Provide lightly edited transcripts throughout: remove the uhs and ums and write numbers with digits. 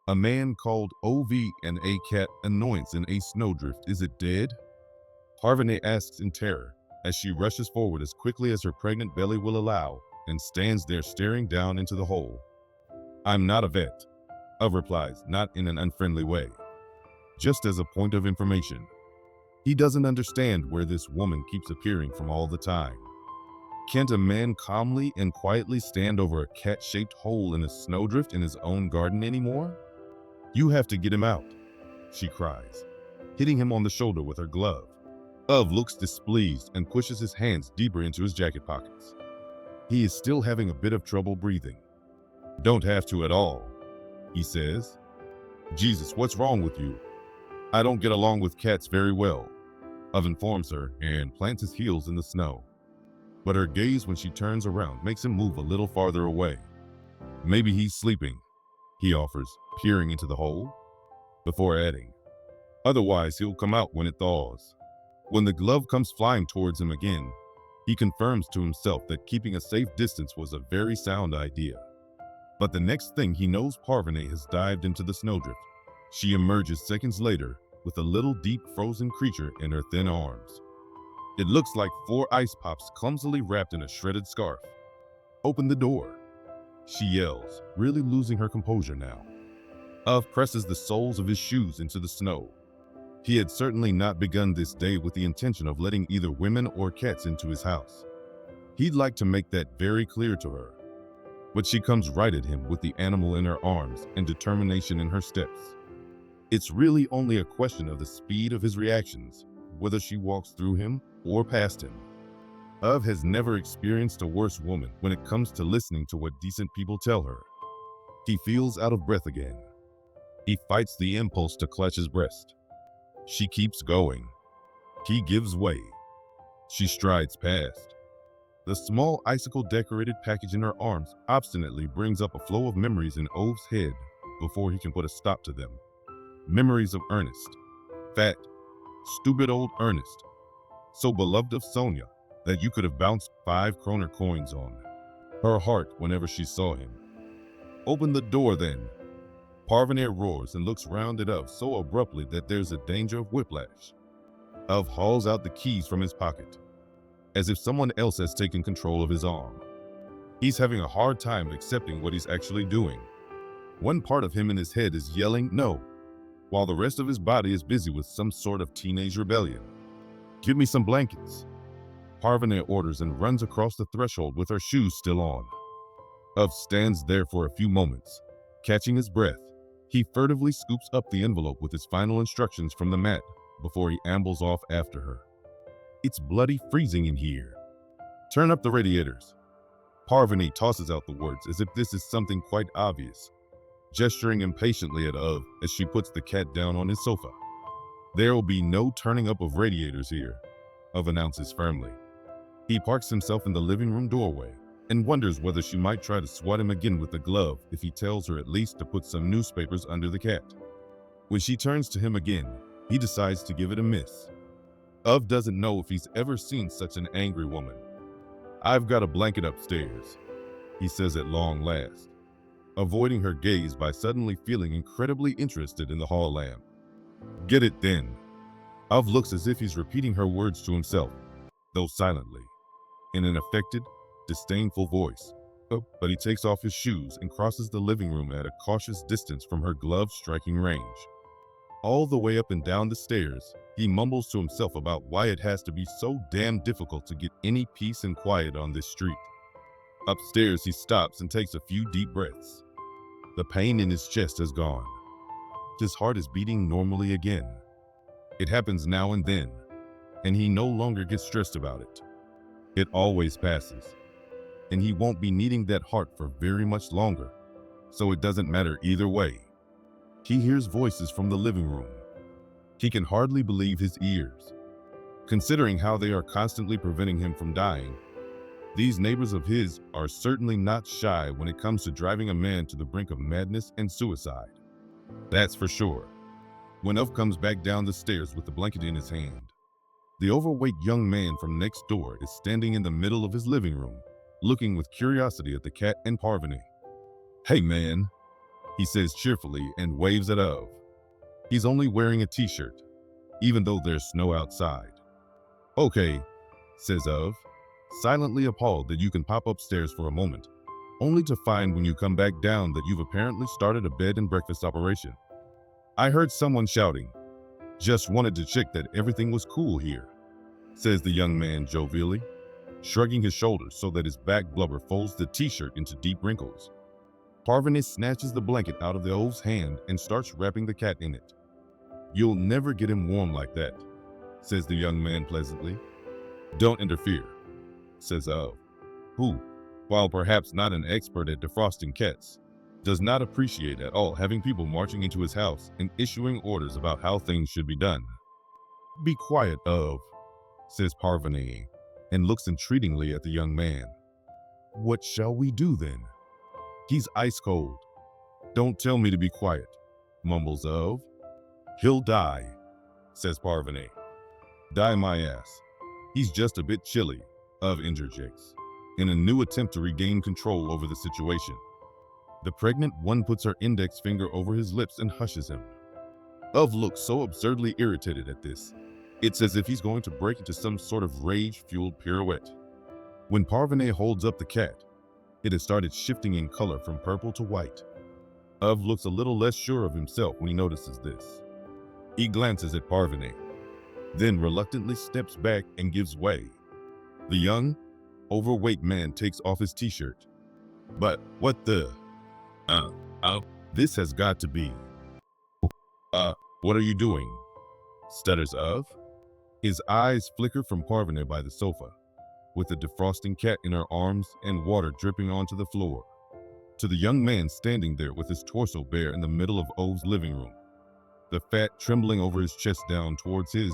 A man called Ove and a cat annoyance in a snowdrift. Is it dead? Parvane asks in terror as she rushes forward as quickly as her pregnant belly will allow and stands there staring down into the hole. I'm not a vet, Ove replies, not in an unfriendly way. Just as a point of information. He doesn't understand where this woman keeps appearing from all the time. Can't a man calmly and quietly stand over a cat-shaped hole in a snowdrift in his own garden anymore? You have to get him out, she cries, hitting him on the shoulder with her glove. Ove looks displeased and pushes his hands deeper into his jacket pockets. He is still having a bit of trouble breathing. Don't have to at all, he says. Jesus, what's wrong with you? I don't get along with cats very well, Ove informs her and plants his heels in the snow. But her gaze when she turns around makes him move a little farther away. Maybe he's sleeping, he offers, peering into the hole, before adding, otherwise he'll come out when it thaws. When the glove comes flying towards him again, he confirms to himself that keeping a safe distance was a very sound idea. But the next thing he knows, Parvane has dived into the snowdrift. She emerges seconds later with a little deep frozen creature in her thin arms. It looks like 4 ice pops clumsily wrapped in a shredded scarf. Open the door, she yells, really losing her composure now. Ove presses the soles of his shoes into the snow. He had certainly not begun this day with the intention of letting either women or cats into his house. He'd like to make that very clear to her. But she comes right at him with the animal in her arms and determination in her steps. It's really only a question of the speed of his reactions, whether she walks through him or past him. Ove has never experienced a worse woman when it comes to listening to what decent people tell her. He feels out of breath again. He fights the impulse to clutch his breast. She keeps going. He gives way. She strides past. The small icicle-decorated package in her arms obstinately brings up a flow of memories in Ove's head before he can put a stop to them. Memories of Ernest. Fat, stupid old Ernest. So beloved of Sonia that you could have bounced 5 kroner coins on. Her heart whenever she saw him. Open the door then. Parvane roars and looks round at Ove so abruptly that there's a danger of whiplash. Ove hauls out the keys from his pocket, as if someone else has taken control of his arm. He's having a hard time accepting what he's actually doing. One part of him in his head is yelling no, while the rest of his body is busy with some sort of teenage rebellion. Give me some blankets, Parvane orders and runs across the threshold with her shoes still on. Ove stands there for a few moments, catching his breath. He furtively scoops up the envelope with his final instructions from the mat before he ambles off after her. It's bloody freezing in here. Turn up the radiators. Parvane tosses out the words as if this is something quite obvious, gesturing impatiently at Ove as she puts the cat down on his sofa. There will be no turning up of radiators here, Ove announces firmly. He parks himself in the living room doorway and wonders whether she might try to swat him again with the glove if he tells her at least to put some newspapers under the cat. When she turns to him again, he decides to give it a miss. Ove doesn't know if he's ever seen such an angry woman. I've got a blanket upstairs, he says at long last, avoiding her gaze by suddenly feeling incredibly interested in the hall lamp. Get it then. Ove looks as if he's repeating her words to himself, though silently, in an affected, disdainful voice. But he takes off his shoes and crosses the living room at a cautious distance from her glove-striking range. All the way up and down the stairs, he mumbles to himself about why it has to be so damn difficult to get any peace and quiet on this street. Upstairs, he stops and takes a few deep breaths. The pain in his chest has gone. His heart is beating normally again. It happens now and then, and he no longer gets stressed about it. It always passes, and he won't be needing that heart for very much longer, so it doesn't matter either way. He hears voices from the living room. He can hardly believe his ears. Considering how they are constantly preventing him from dying, these neighbors of his are certainly not shy when it comes to driving a man to the brink of madness and suicide. That's for sure. When Ove comes back down the stairs with the blanket in his hand, the overweight young man from next door is standing in the middle of his living room, looking with curiosity at the cat and Parvane. Hey man, he says cheerfully and waves at Ove. He's only wearing a t-shirt, even though there's snow outside. Okay, says Ove, silently appalled that you can pop upstairs for a moment, only to find when you come back down that you've apparently started a bed and breakfast operation. I heard someone shouting. Just wanted to check that everything was cool here, says the young man jovially, shrugging his shoulders so that his back blubber folds the t-shirt into deep wrinkles. Parvati snatches the blanket out of the Ove's hand and starts wrapping the cat in it. You'll never get him warm like that, says the young man pleasantly. Don't interfere, says Ove, who, while perhaps not an expert at defrosting cats, does not appreciate at all having people marching into his house and issuing orders about how things should be done. Be quiet, Ove, says Parvati, and looks entreatingly at the young man. What shall we do then? He's ice cold. Don't tell me to be quiet, mumbles Ove. He'll die, says Parvati. Die my ass. He's just a bit chilly, Ove interjects, in a new attempt to regain control over the situation. The pregnant one puts her index finger over his lips and hushes him. Ove looks so absurdly irritated at this. It's as if he's going to break into some sort of rage-fueled pirouette. When Parvati holds up the cat, it has started shifting in color from purple to white. Ove looks a little less sure of himself when he notices this. He glances at Parvati, then reluctantly steps back and gives way. The young, overweight man takes off his t-shirt. But what the? This has got to be. What are you doing? Stutters Ove. His eyes flicker from Parvati by the sofa, with the defrosting cat in her arms and water dripping onto the floor, to the young man standing there with his torso bare in the middle of Ove's living room, the fat trembling over his chest down towards his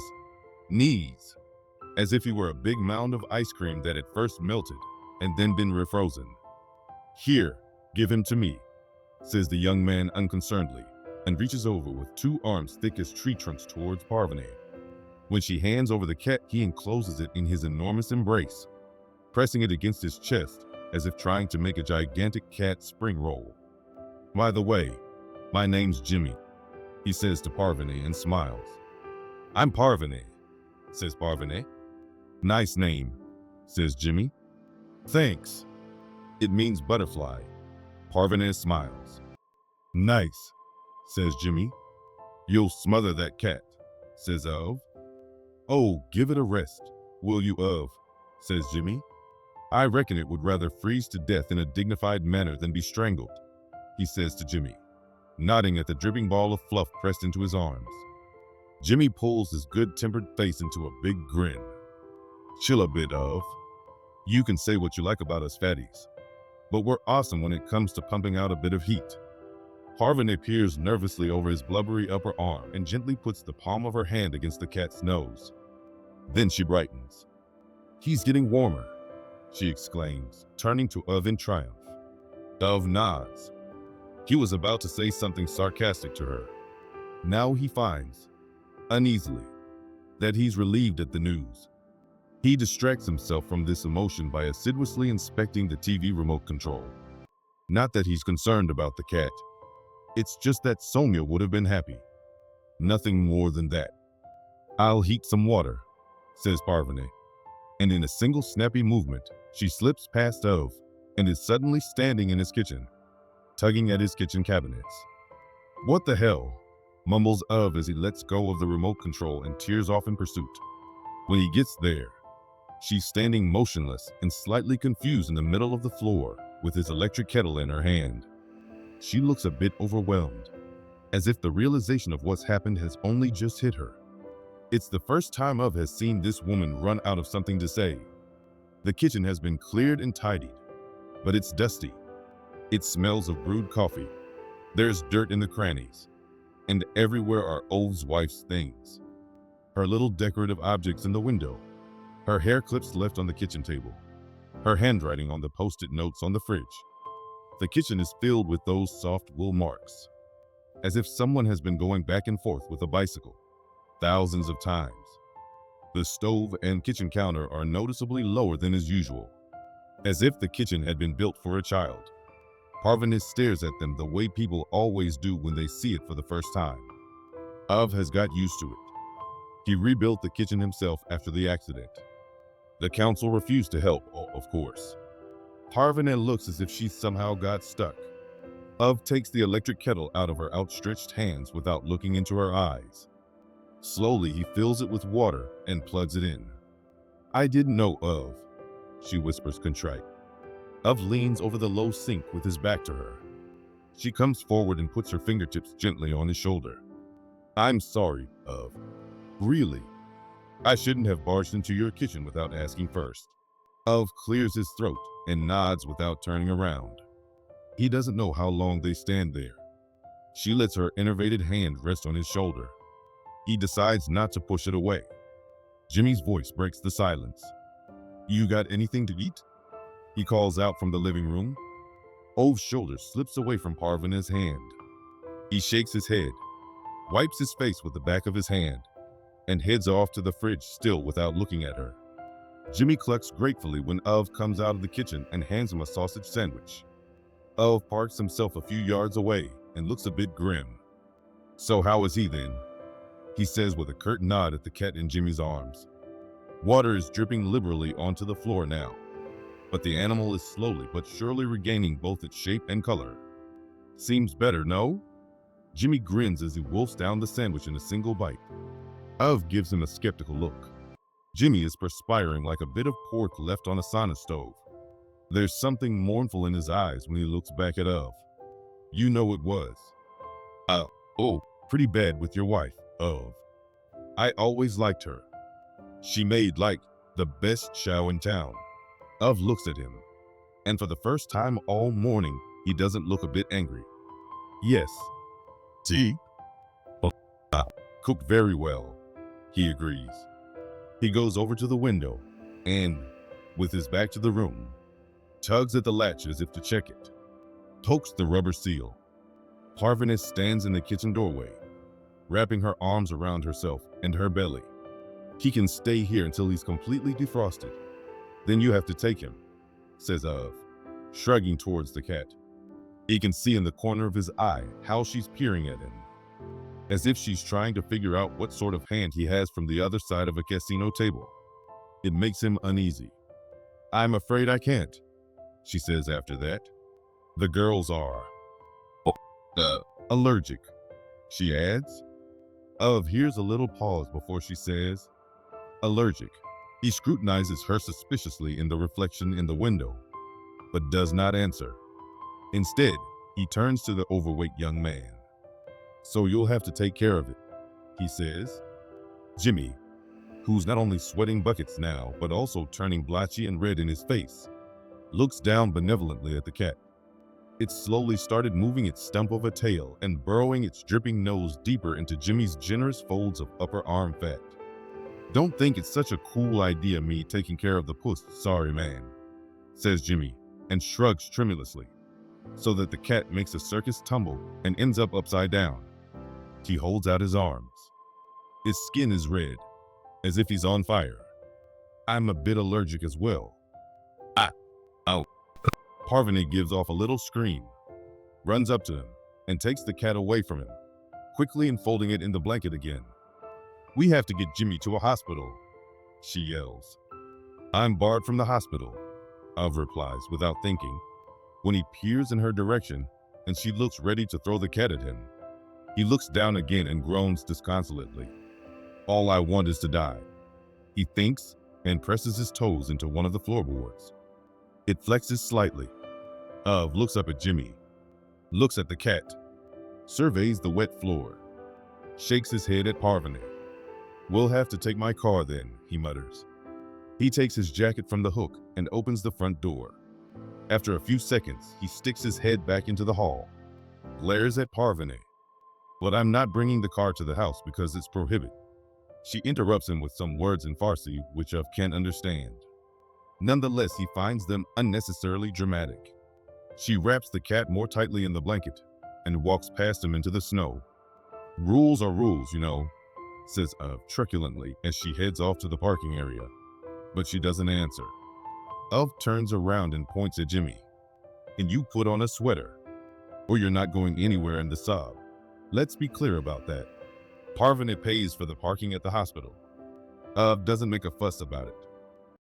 knees, as if he were a big mound of ice cream that had first melted and then been refrozen. Here, give him to me, says the young man unconcernedly, and reaches over with two arms thick as tree trunks towards Parvati. When she hands over the cat, he encloses it in his enormous embrace, pressing it against his chest as if trying to make a gigantic cat spring roll. By the way, my name's Jimmy, he says to Parvati and smiles. I'm Parvati, says Parvati. Nice name, says Jimmy. Thanks. It means butterfly. Parvati smiles. Nice, says Jimmy. You'll smother that cat, says Ove. Oh, give it a rest, will you, Ove, says Jimmy. I reckon it would rather freeze to death in a dignified manner than be strangled, he says to Jimmy, nodding at the dripping ball of fluff pressed into his arms. Jimmy pulls his good-tempered face into a big grin. Chill a bit, Ove. You can say what you like about us fatties, but we're awesome when it comes to pumping out a bit of heat. Parvati peers nervously over his blubbery upper arm and gently puts the palm of her hand against the cat's nose. Then she brightens. He's getting warmer, she exclaims, turning to Ove in triumph. Ove nods. He was about to say something sarcastic to her. Now he finds, uneasily, that he's relieved at the news. He distracts himself from this emotion by assiduously inspecting the TV remote control. Not that he's concerned about the cat. It's just that Sonia would have been happy. Nothing more than that. I'll heat some water, says Parvati, and in a single snappy movement, she slips past Ove and is suddenly standing in his kitchen, tugging at his kitchen cabinets. What the hell? Mumbles Ove as he lets go of the remote control and tears off in pursuit. When he gets there, she's standing motionless and slightly confused in the middle of the floor with his electric kettle in her hand. She looks a bit overwhelmed, as if the realization of what's happened has only just hit her. It's the first time Ove has seen this woman run out of something to say. The kitchen has been cleared and tidied, but it's dusty. It smells of brewed coffee. There's dirt in the crannies, and everywhere are Ove's wife's things. Her little decorative objects in the window, her hair clips left on the kitchen table, her handwriting on the post-it notes on the fridge. The kitchen is filled with those soft wool marks, as if someone has been going back and forth with a bicycle thousands of times. The stove and kitchen counter are noticeably lower than is usual, as if the kitchen had been built for a child. Parvin stares at them the way people always do when they see it for the first time. Ove has got used to it. He rebuilt the kitchen himself after the accident. The council refused to help, of course. Parvin looks as if she somehow got stuck. Ove takes the electric kettle out of her outstretched hands without looking into her eyes. Slowly, he fills it with water and plugs it in. I didn't know, Ove, she whispers contrite. Ove leans over the low sink with his back to her. She comes forward and puts her fingertips gently on his shoulder. I'm sorry, Ove. Really. I shouldn't have barged into your kitchen without asking first. Ove clears his throat and nods without turning around. He doesn't know how long they stand there. She lets her enervated hand rest on his shoulder. He decides not to push it away. Jimmy's voice breaks the silence. You got anything to eat? He calls out from the living room. Ove's shoulder slips away from Parvin's hand. He shakes his head, wipes his face with the back of his hand, and heads off to the fridge still without looking at her. Jimmy clucks gratefully when Ove comes out of the kitchen and hands him a sausage sandwich. Ove parks himself a few yards away and looks a bit grim. So how is he then? He says with a curt nod at the cat in Jimmy's arms. Water is dripping liberally onto the floor now, but the animal is slowly but surely regaining both its shape and color. Seems better, no? Jimmy grins as he wolfs down the sandwich in a single bite. Ove gives him a skeptical look. Jimmy is perspiring like a bit of pork left on a sauna stove. There's something mournful in his eyes when he looks back at Ove. You know it was. Pretty bad with your wife, Ove. I always liked her. She made, the best chow in town. Ove looks at him, and for the first time all morning, he doesn't look a bit angry. Yes. See? Cooked very well, he agrees. He goes over to the window and, with his back to the room, tugs at the latch as if to check it, pokes the rubber seal. Parvin stands in the kitchen doorway, wrapping her arms around herself and her belly. He can stay here until he's completely defrosted. Then you have to take him, says Ove, shrugging towards the cat. He can see in the corner of his eye how she's peering at him, as if she's trying to figure out what sort of hand he has from the other side of a casino table. It makes him uneasy. I'm afraid I can't, she says after that. The girls are allergic, she adds. Ove hears a little pause before she says, allergic. He scrutinizes her suspiciously in the reflection in the window, but does not answer. Instead, he turns to the overweight young man. So you'll have to take care of it, he says. Jimmy, who's not only sweating buckets now, but also turning blotchy and red in his face, looks down benevolently at the cat. It slowly started moving its stump of a tail and burrowing its dripping nose deeper into Jimmy's generous folds of upper arm fat. Don't think it's such a cool idea, me taking care of the puss, sorry man, says Jimmy, and shrugs tremulously, so that the cat makes a circus tumble and ends up upside down. He holds out his arms. His skin is red, as if he's on fire. I'm a bit allergic as well. Parvin gives off a little scream, runs up to him, and takes the cat away from him, quickly enfolding it in the blanket again. We have to get Jimmy to a hospital, she yells. I'm barred from the hospital, Ove replies without thinking, when he peers in her direction and she looks ready to throw the cat at him. He looks down again and groans disconsolately. All I want is to die, he thinks, and presses his toes into one of the floorboards. It flexes slightly. Ove looks up at Jimmy, looks at the cat, surveys the wet floor, shakes his head at Parvin. We'll have to take my car then, he mutters. He takes his jacket from the hook and opens the front door. After a few seconds, he sticks his head back into the hall, glares at Parvin. But I'm not bringing the car to the house because it's prohibited. She interrupts him with some words in Farsi, which Ove can't understand. Nonetheless, he finds them unnecessarily dramatic. She wraps the cat more tightly in the blanket and walks past him into the snow. Rules are rules, you know, says Ove truculently as she heads off to the parking area, but she doesn't answer. Ove turns around and points at Jimmy. and you put on a sweater, or you're not going anywhere in the sob. Let's be clear about that. Parvati pays for the parking at the hospital. Doesn't make a fuss about it.